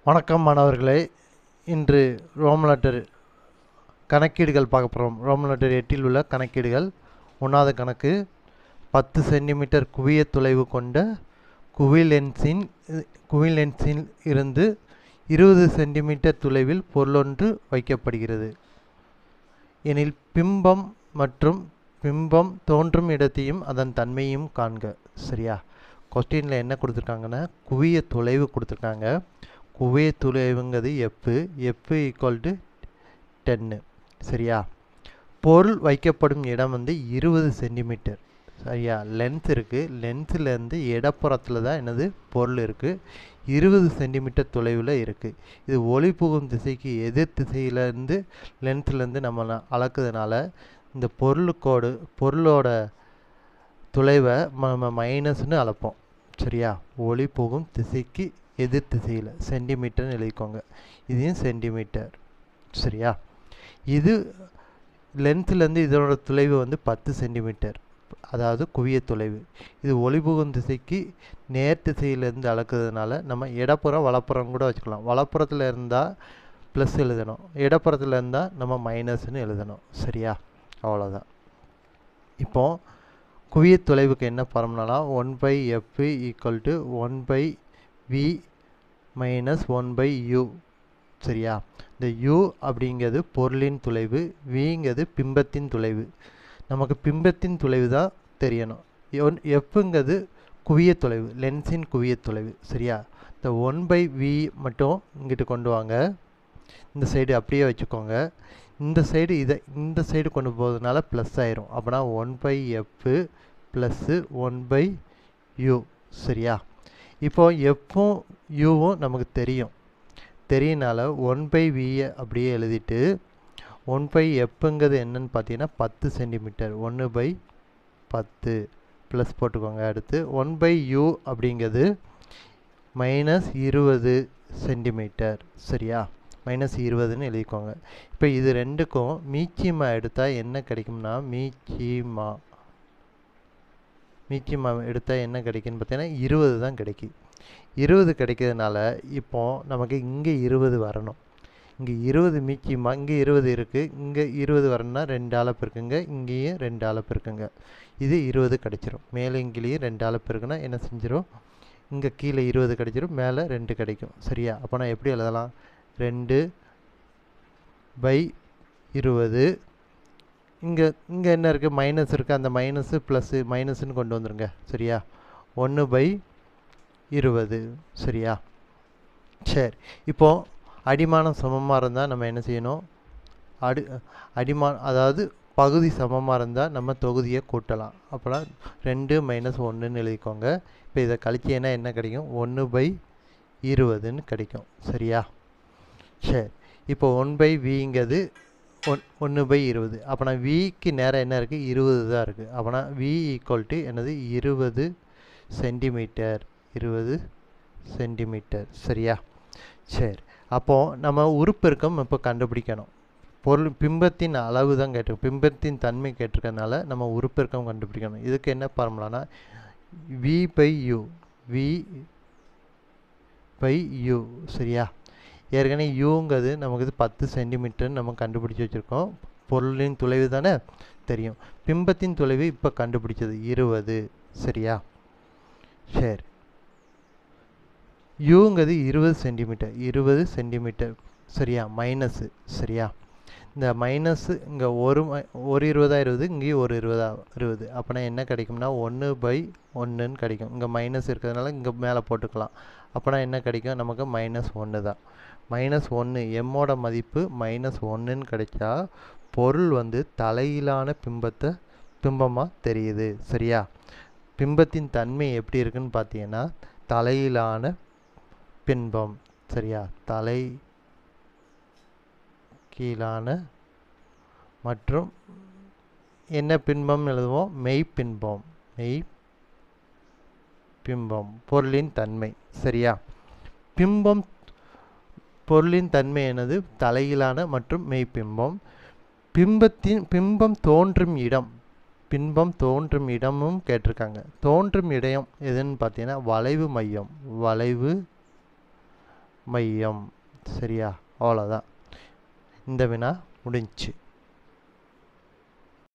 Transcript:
வணக்கம் மாணவர்களே. இன்று ரோமன் லெட்டர் கணக்கீடுகள் பார்க்க போகிறோம். ரோமன் லெட்டர் 8 உள்ள கணக்கீடுகள். 1வது கணக்கு, 10 சென்டிமீட்டர் குவிய தொலைவு கொண்ட குவிலென்ஸில் இருந்து 20 சென்டிமீட்டர் தொலைவில் பொருளொன்று வைக்கப்படுகிறது எனில் பிம்பம் மற்றும் பிம்பம் தோன்றும் இடத்தையும் அதன் தன்மையும் காண்க. சரியா? கொஸ்டினில் என்ன கொடுத்துருக்காங்கன்னா, குவிய தொலைவு கொடுத்துருக்காங்க. குவிய தொலைவுங்கிறது எஃப் ஈக்குவல் டு 10. சரியா? பொருள் வைக்கப்படும் இடம் 20 சென்டிமீட்டர். சரியா? லென்ஸ் இருக்குது. லென்ஸ்லேருந்து இடப்புறத்தில் தான் என்னது பொருள் இருக்குது. 20 சென்டிமீட்டர் தொலைவில் இருக்குது. இது ஒளி புகும் திசைக்கு எதிர் திசையிலேருந்து லென்ஸ்லேருந்து நம்ம அளக்குறதுனால இந்த பொருளோட தொலைவை நம்ம மைனஸ்னு அளப்போம். சரியா? ஒளி புகும் திசைக்கு எதிர் திசையில் சென்டிமீட்டர்னு எழுதிக்கோங்க. இதையும் சென்டிமீட்டர். சரியா? இது லென்ஸ்லேருந்து இதோட தொலைவு 10 சென்டிமீட்டர், அதாவது குவிய தொலைவு. இது ஒளிபுகும் திசைக்கு நேர் திசையிலேருந்து அளக்குறதுனால நம்ம இடப்புறம் வலப்புறம் கூட வச்சுக்கலாம். வலப்புறத்தில் இருந்தால் ப்ளஸ் எழுதணும், இடப்புறத்தில் இருந்தால் நம்ம மைனஸ்ன்னு எழுதணும். சரியா? அவ்வளோதான். இப்போது குவிய தொலைவுக்கு என்ன ஃபார்முலானா 1/f equal to 1/v minus 1/u. சரியா? இந்த u அப்படிங்கிறது பொருளின் தொலைவு, விங்கிறது பிம்பத்தின் தொலைவு. நமக்கு பிம்பத்தின் தொலைவு தான் தெரியணும். எஃப்ங்கிறது குவிய தொலைவு, லென்ஸின் குவிய தொலைவு. சரியா? இந்த 1/v மட்டும் இங்கிட்டு கொண்டு வாங்க, இந்த சைடு அப்படியே வச்சுக்கோங்க. இந்த சைடு கொண்டு போகிறதுனால ப்ளஸ் ஆயிரும். அப்படின்னா 1/f ப்ளஸ்ஸு 1/u. சரியா? இப்போ எஃப்பும் யூவும் நமக்கு தெரியனால 1/v அப்படியே எழுதிட்டு 1/fங்கிறது என்னன்னு பார்த்தீங்கன்னா 10 சென்டிமீட்டர், 1/10 ப்ளஸ் போட்டுக்கோங்க. அடுத்து 1/u அப்படிங்கிறது மைனஸ் 20 சென்டிமீட்டர். சரியா? மைனஸ் 20ன்னு எழுதிக்கோங்க. இப்போ இது ரெண்டுக்கும் மீச்சிமா எடுத்தால் என்ன கிடைக்கும்னா, மீச்சிமா எடுத்தால் என்ன கிடைக்குன்னு பார்த்தீங்கன்னா 20 தான் கிடைக்கும். 20 கிடைக்கிறதுனால இப்போது நமக்கு இங்கே 20 வரணும். இங்கே 20 மீச்சிமா, இங்கே 20 இருக்குது. இங்கே 20 வரணும்னா 2 அளப்பு இருக்குங்க, இங்கேயும் 2 அளப்பு இருக்குங்க. இது 20 கிடைச்சிரும். மேலே இங்கேயும் 2 அளப்பு இருக்குன்னா என்ன செஞ்சிடும், இங்கே கீழே 20 கிடைச்சிரும், மேலே 2 கிடைக்கும். சரியா? அப்போ நான் எப்படி எழுதலாம், 2/20. இங்கே என்ன இருக்குது, மைனஸ் இருக்குது. அந்த மைனஸு ப்ளஸ்ஸு மைனஸ்ன்னு கொண்டு வந்துருங்க. சரியா? 1/20. சரியா? சரி. இப்போது அடிமானம் சமமாக இருந்தால் நம்ம என்ன செய்யணும், அதாவது பகுதி சமமாக இருந்தால் நம்ம தொகுதியை கூட்டலாம். அப்போனா 2 மைனஸ் 1ன்னு எழுதிக்கோங்க. இப்போ இதை கழிச்சேன்னா என்ன கிடைக்கும், 1/20ன்னு கிடைக்கும். சரியா? சரி. இப்போ 1/vங்கிறது 1/20. அப்போனா விக்கு நேரம் என்ன இருக்குது, 20 தான் இருக்குது. அப்போனா v ஈக்குவல் டு என்னது 20 சென்டிமீட்டர். 20 சென்டிமீட்டர். சரியா? சரி. அப்போது நம்ம உருப்பெருக்கம் இப்போ கண்டுபிடிக்கணும். பிம்பத்தின் அளவு தான் கேட்டிருக்கோம், பிம்பத்தின் தன்மை கேட்டிருக்கனால நம்ம உருப்பெருக்கம் கண்டுபிடிக்கணும். இதுக்கு என்ன ஃபார்முலானா v/u. சரியா? ஏற்கனவே யூங்கிறது நமக்கு 10 சென்டிமீட்டர்னு நம்ம கண்டுபிடிச்சி வச்சுருக்கோம். பொருளின் தொலைவு தானே தெரியும். பிம்பத்தின் தொலைவு இப்போ கண்டுபிடிச்சது 20. சரியா? சரி. யூங்கிறது 20 சென்டிமீட்டர். சரியா? மைனஸு. சரியா? இந்த மைனஸு இங்கே ஒரு 20 20, இங்கேயும் ஒரு 20. அப்போனா என்ன கிடைக்கும்னா 1/1ன்னு கிடைக்கும். இங்கே மைனஸ் இருக்கிறதுனால இங்கே மேலே போட்டுக்கலாம். அப்போனா என்ன கிடைக்கும், நமக்கு -1 தான். -1, எம்மோட மதிப்பு -1ன்னு கிடைச்சா பொருள் தலையிலான பிம்பமாக தெரியுது. சரியா? பிம்பத்தின் தன்மை எப்படி இருக்குன்னு பார்த்தீங்கன்னா தலையிலான பிம்பம். சரியா? கீழான மற்றும் என்ன பிம்பம் எழுதுவோம், மெய்ப்பிம்பம். பொருளின் தன்மை. சரியா? பொருளின் தன்மை என்னது, தலையிலான மற்றும் மெய்ப்பிம்பம். பிம்பம் தோன்றும் இடமும் கேட்டிருக்காங்க. தோன்றும் இடம் எதுன்னு பார்த்தீங்கன்னா வளைவு மையம். சரியா? அவ்வளோதான். இந்த வினா முடிஞ்சுச்சு.